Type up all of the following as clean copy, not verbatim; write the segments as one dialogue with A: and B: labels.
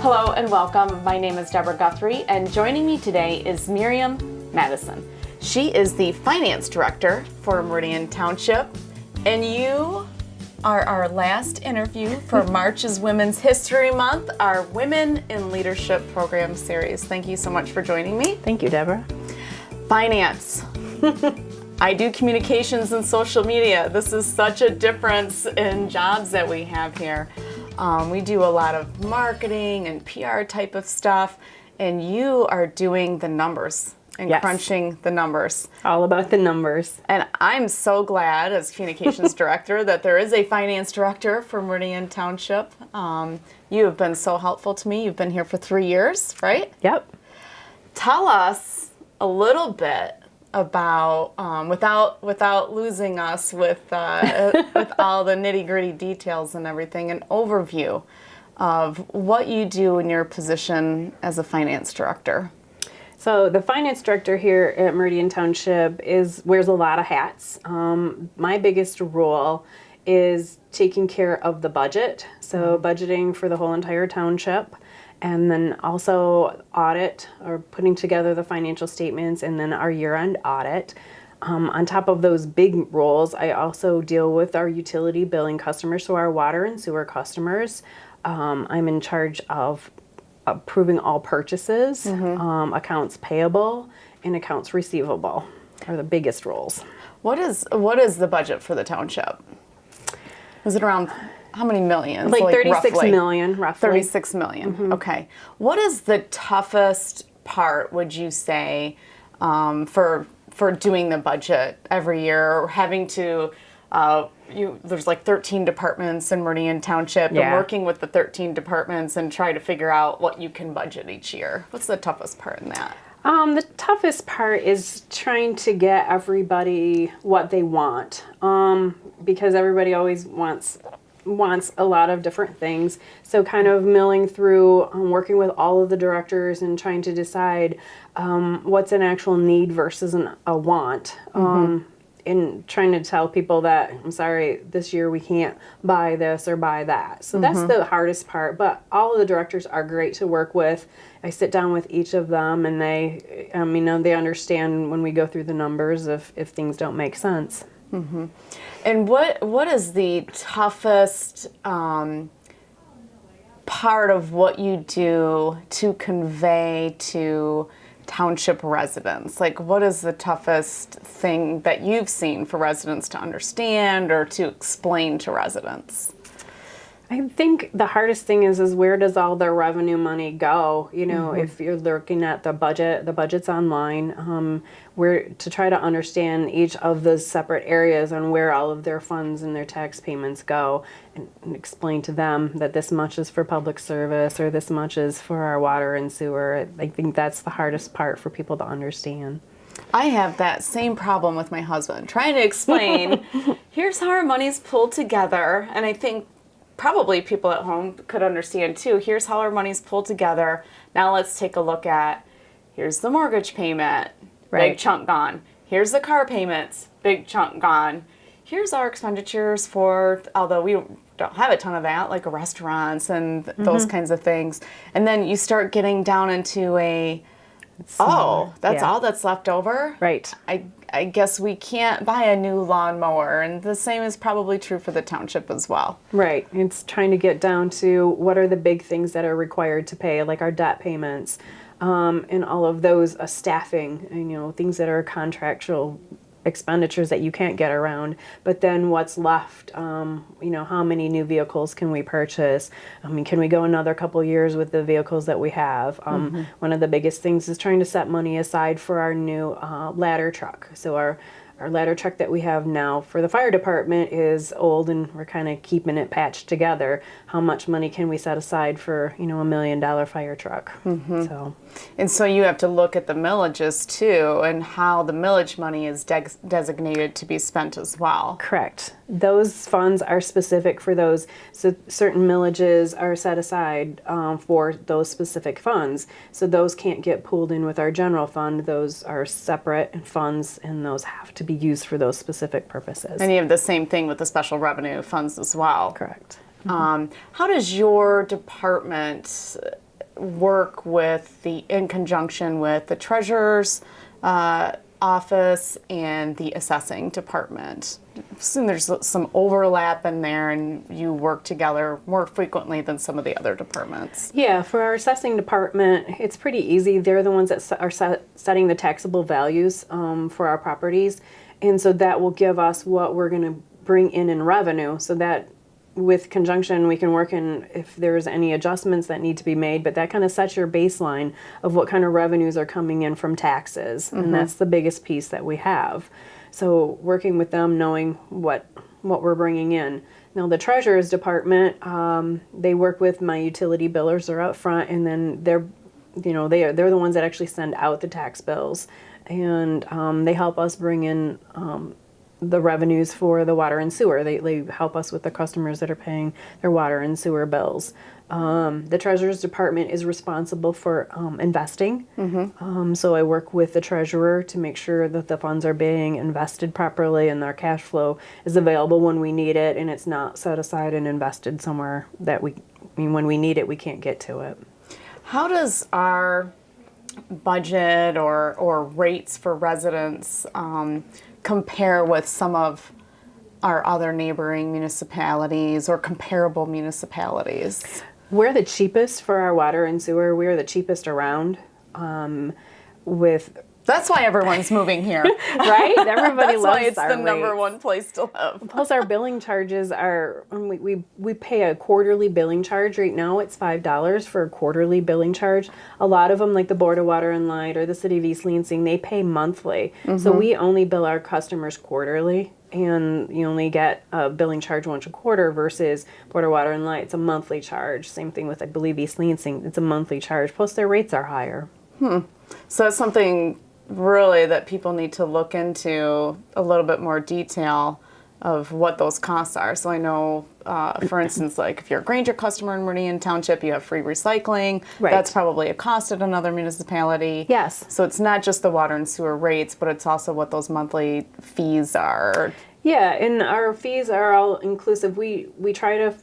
A: Hello and welcome. My name is Deborah Guthrie, and joining me today is Miriam Mattison. She is the Finance Director for Meridian Township, and you are our last interview for March's Women's History Month, our Women in Leadership program series. Thank you so much for joining me.
B: Thank you, Deborah.
A: Finance. I do communications and social media. This is such a difference in jobs that we have here. We do a lot of marketing and PR type of stuff, and you are doing the numbers and crunching the numbers.
B: All about the numbers.
A: And I'm so glad, as communications director, that there is a finance director for Meridian Township. You have been so helpful to me. You've been here for 3 years, right?
B: Yep.
A: Tell us a little bit about, without losing us with all the nitty-gritty details and everything, an overview of what you do in your position as a finance director.
B: So the finance director here at Meridian Township wears a lot of hats. My biggest role is taking care of the budget, so budgeting for the whole entire township, and then also audit or putting together the financial statements and then our year-end audit. On top of those big roles, I also deal with our utility billing customers, so our water and sewer customers. I'm in charge of approving all purchases, accounts payable, and accounts receivable are the biggest roles.
A: What is the budget for the township? Is it around how many millions?
B: Like 36
A: roughly?
B: million, roughly.
A: 36 million. Okay. What is the toughest part, would you say, for doing the budget every year, or having to there's like 13 departments in Meridian Township, and working with the 13 departments and try to figure out what you can budget each year? What's the toughest part in that?
B: The toughest part is trying to get everybody what they want, because everybody always wants a lot of different things. So kind of milling through, working with all of the directors and trying to decide what's an actual need versus a want. And trying to tell people that, I'm sorry, this year we can't buy this or buy that. So that's the hardest part, but all of the directors are great to work with. I sit down with each of them, and they understand when we go through the numbers if things don't make sense.
A: And what is the toughest part of what you do to convey to township residents? Like, what is the toughest thing that you've seen for residents to understand or to explain to residents?
B: I think the hardest thing is where does all the revenue money go? You know, if you're looking at the budget's online, where to try to understand each of the separate areas and where all of their funds and their tax payments go, and explain to them that this much is for public service or this much is for our water and sewer. I think that's the hardest part for people to understand.
A: I have that same problem with my husband, trying to explain, here's how our money's pulled together, and I think probably people at home could understand too. Here's how our money's pulled together. Now let's take a look at, here's the mortgage payment, big chunk gone. Here's the car payments, big chunk gone. Here's our expenditures for, although we don't have a ton of that, like restaurants and those kinds of things. And then you start getting down into that's all that's left over?
B: Right.
A: I guess we can't buy a new lawnmower, and the same is probably true for the township as well.
B: Right. It's trying to get down to what are the big things that are required to pay, like our debt payments, and all of those staffing, and, things that are contractual expenditures that you can't get around. But then what's left? How many new vehicles can we purchase? Can we go another couple years with the vehicles that we have? One of the biggest things is trying to set money aside for our new ladder truck. So our ladder truck that we have now for the fire department is old, and we're kind of keeping it patched together. How much money can we set aside for, $1 million fire truck?
A: And so you have to look at the millages too, and how the millage money is designated to be spent as well.
B: Correct. Those funds are specific for those. So certain millages are set aside for those specific funds. So those can't get pooled in with our general fund. Those are separate funds, and those have to be used for those specific purposes.
A: And you have the same thing with the special revenue funds as well.
B: Correct.
A: How does your department work in conjunction with the treasurer's office and the assessing department? I assume there's some overlap in there and you work together more frequently than some of the other departments.
B: Yeah, for our assessing department, it's pretty easy. They're the ones that are setting the taxable values for our properties. And so that will give us what we're going to bring in revenue, so that with conjunction, we can work in if there's any adjustments that need to be made, but that kind of sets your baseline of what kind of revenues are coming in from taxes. And that's the biggest piece that we have. So working with them, knowing what we're bringing in. Now the treasurer's department, they work with my utility billers. They're out front, and then they're the ones that actually send out the tax bills, and they help us bring in the revenues for the water and sewer. They help us with the customers that are paying their water and sewer bills. The treasurer's department is responsible for investing. So I work with the treasurer to make sure that the funds are being invested properly and our cash flow is available when we need it, and it's not set aside and invested somewhere that when we need it, we can't get to it.
A: How does our budget or rates for residents compare with some of our other neighboring municipalities or comparable municipalities?
B: We're the cheapest for our water and sewer. We're the cheapest around.
A: That's why everyone's moving here,
B: right? Everybody
A: That's
B: loves
A: why it's
B: our
A: the number
B: rates.
A: one place to live.
B: Plus, our billing charges are we pay a quarterly billing charge. Right now, it's $5 for a quarterly billing charge. A lot of them, like the Board of Water and Light or the City of East Lansing, they pay monthly. So we only bill our customers quarterly, and you only get a billing charge once a quarter versus Board of Water and Light. It's a monthly charge. Same thing with, I believe, East Lansing. It's a monthly charge. Plus, their rates are higher.
A: So that's something really that people need to look into a little bit more detail of what those costs are. So I know, for instance, like if you're a Granger customer in Meridian Township, you have free recycling.
B: Right.
A: That's probably a cost at another municipality.
B: Yes.
A: So it's not just the water and sewer rates, but it's also what those monthly fees are.
B: Yeah, and our fees are all inclusive. We try to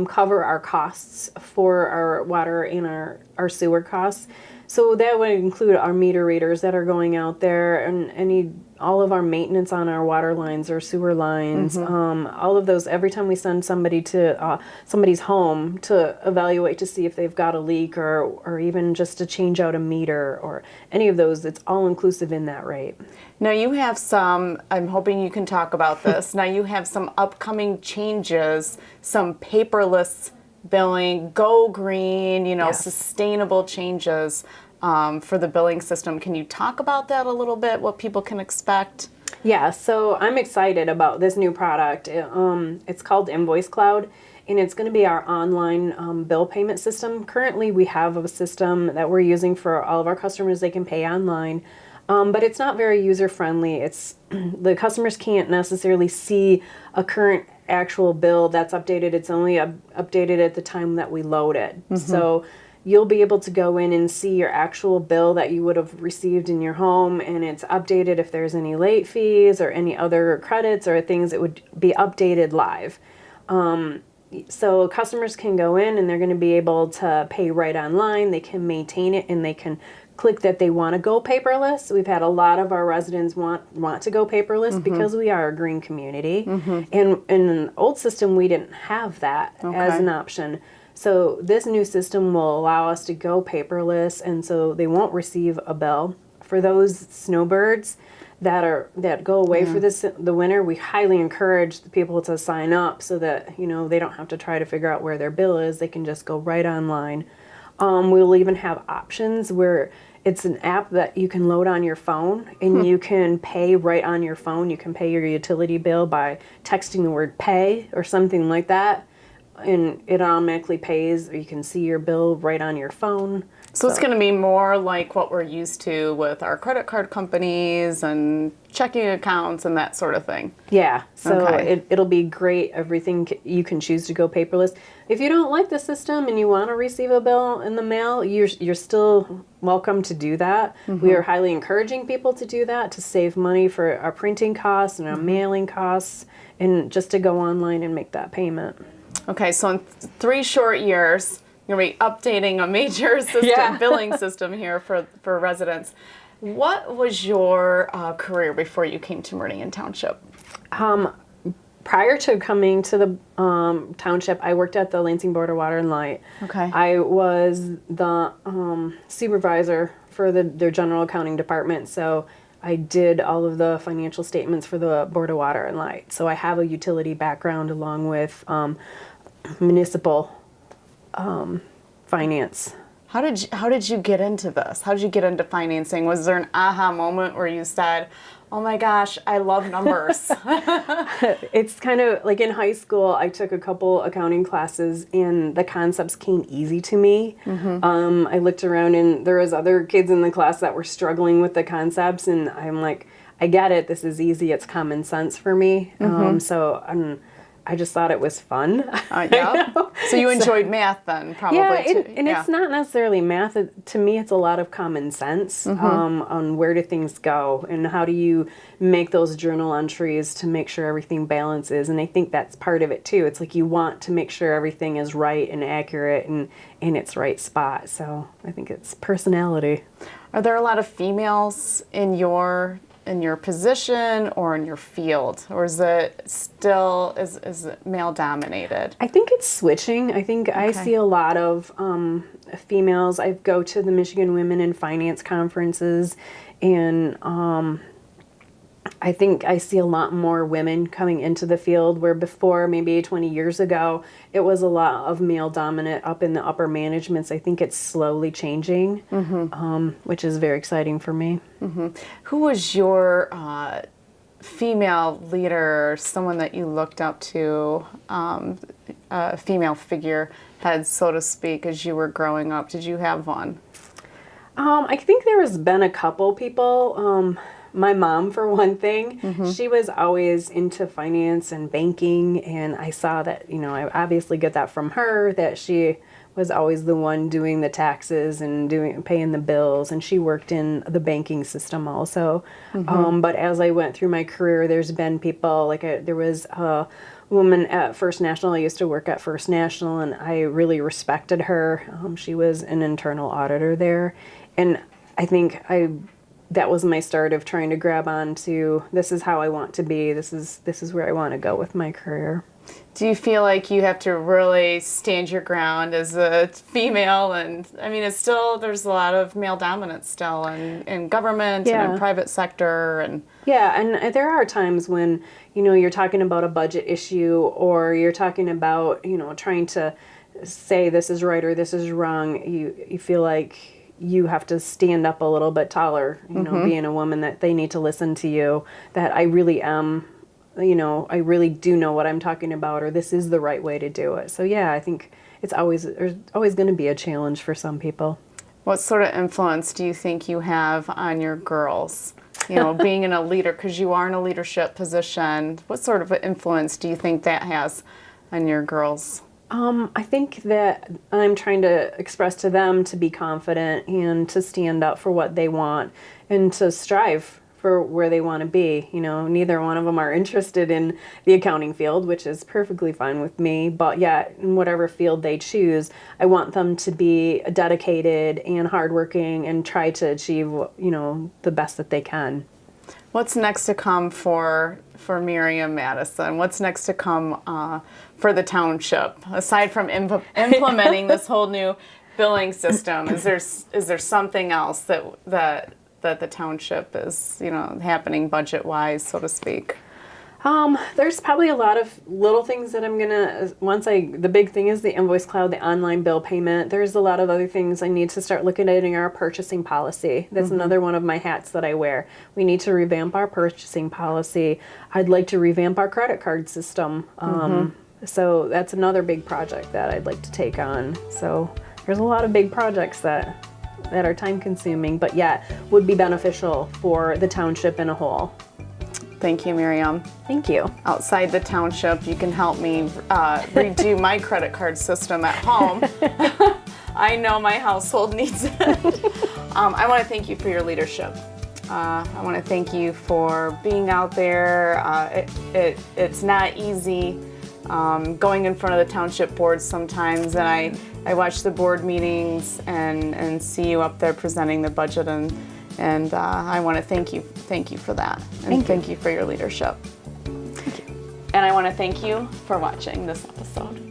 B: cover our costs for our water and our sewer costs. So that would include our meter readers that are going out there, and all of our maintenance on our water lines or sewer lines, all of those. Every time we send somebody to somebody's home to evaluate to see if they've got a leak or even just to change out a meter or any of those, it's all inclusive in that rate.
A: Now you have some, I'm hoping you can talk about this, now you have some upcoming changes, some paperless billing, go green,
B: Yes.
A: sustainable changes for the billing system. Can you talk about that a little bit, what people can expect?
B: Yeah, so I'm excited about this new product. It's called Invoice Cloud, and it's going to be our online bill payment system. Currently, we have a system that we're using for all of our customers. They can pay online, but it's not very user-friendly. It's the customers can't necessarily see a current actual bill that's updated. It's only updated at the time that we load it. So you'll be able to go in and see your actual bill that you would have received in your home, and it's updated if there's any late fees or any other credits or things that would be updated live. So customers can go in and they're going to be able to pay right online. They can maintain it, and they can click that they want to go paperless. We've had a lot of our residents want to go paperless because we are a green community. And in an old system, we didn't have that as an option. So this new system will allow us to go paperless, and so they won't receive a bill. For those snowbirds that go away for the winter, we highly encourage the people to sign up so that they don't have to try to figure out where their bill is. They can just go right online. We'll even have options where it's an app that you can load on your phone, and you can pay right on your phone. You can pay your utility bill by texting the word pay or something like that, and it automatically pays, or you can see your bill right on your phone.
A: So it's going to be more like what we're used to with our credit card companies and checking accounts and that sort of thing.
B: Yeah, so it'll be great. Everything you can choose to go paperless. If you don't like the system and you want to receive a bill in the mail, you're still welcome to do that. We are highly encouraging people to do that, to save money for our printing costs and our mailing costs, and just to go online and make that payment.
A: Okay, so in 3 short years, you're going to be updating a major system, billing system here for residents. What was your career before you came to Meridian Township?
B: Prior to coming to the township, I worked at the Lansing Board of Water and Light.
A: Okay.
B: I was the supervisor for their general accounting department, so I did all of the financial statements for the Board of Water and Light. So I have a utility background along with municipal finance.
A: How did you get into this? How did you get into financing? Was there an aha moment where you said, "Oh my gosh, I love numbers"?
B: It's kind of like in high school, I took a couple accounting classes and the concepts came easy to me. I looked around and there was other kids in the class that were struggling with the concepts, and I'm like, I get it. This is easy. It's common sense for me. I just thought it was fun.
A: Yeah. So you enjoyed math then, probably.
B: Yeah,
A: too.
B: It's not necessarily math. To me, it's a lot of common sense on where do things go and how do you make those journal entries to make sure everything balances. And I think that's part of it too. It's like you want to make sure everything is right and accurate and in its right spot. So I think it's personality.
A: Are there a lot of females in your position or in your field, or is it still is it male dominated?
B: I think it's switching. I think I see a lot of females. I go to the Michigan Women in Finance conferences, and I think I see a lot more women coming into the field where before, maybe 20 years ago, it was a lot of male dominant up in the upper managements. I think it's slowly changing, which is very exciting for me.
A: Who was your female leader, someone that you looked up to, a female figurehead, so to speak, as you were growing up? Did you have one?
B: I think there has been a couple people. My mom, for one thing, she was always into finance and banking, and I saw that, I obviously get that from her, that she was always the one doing the taxes and paying the bills, and she worked in the banking system also. But as I went through my career, there's been people, like there was a woman at First National. I used to work at First National, and I really respected her. She was an internal auditor there, and I think that was my start of trying to grab on to, this is how I want to be. This is where I want to go with my career.
A: Do you feel like you have to really stand your ground as a female? And I mean, there's a lot of male dominance still in government and in private sector. And
B: there are times when, you're talking about a budget issue, or you're talking about, trying to say this is right or this is wrong. You feel like you have to stand up a little bit taller, being a woman, that they need to listen to you, that I really am, I really do know what I'm talking about, or this is the right way to do it. So yeah, I think there's always going to be a challenge for some people.
A: What sort of influence do you think you have on your girls? Being in a leader, because you are in a leadership position, what sort of influence do you think that has on your girls?
B: I think that I'm trying to express to them to be confident and to stand up for what they want and to strive for where they want to be. Neither one of them are interested in the accounting field, which is perfectly fine with me. But yeah, in whatever field they choose, I want them to be dedicated and hardworking and try to achieve, the best that they can.
A: What's next to come for Miriam Mattison? What's next to come for the township, aside from implementing this whole new billing system? Is there something else that the township is happening budget-wise, so to speak?
B: There's probably a lot of little things that I'm gonna, the big thing is the invoice cloud, the online bill payment. There's a lot of other things I need to start looking at in our purchasing policy. That's another one of my hats that I wear. We need to revamp our purchasing policy. I'd like to revamp our credit card system. So that's another big project that I'd like to take on. So there's a lot of big projects that are time consuming, but yet would be beneficial for the township in a whole.
A: Thank you, Miriam.
B: Thank you.
A: Outside the township, you can help me redo my credit card system at home. I know my household needs it. I want to thank you for your leadership. I want to thank you for being out there. It's not easy going in front of the township boards sometimes, and I watch the board meetings and see you up there presenting the budget, and I want to thank you for that, and thank you for your leadership. And I want to thank you for watching this episode.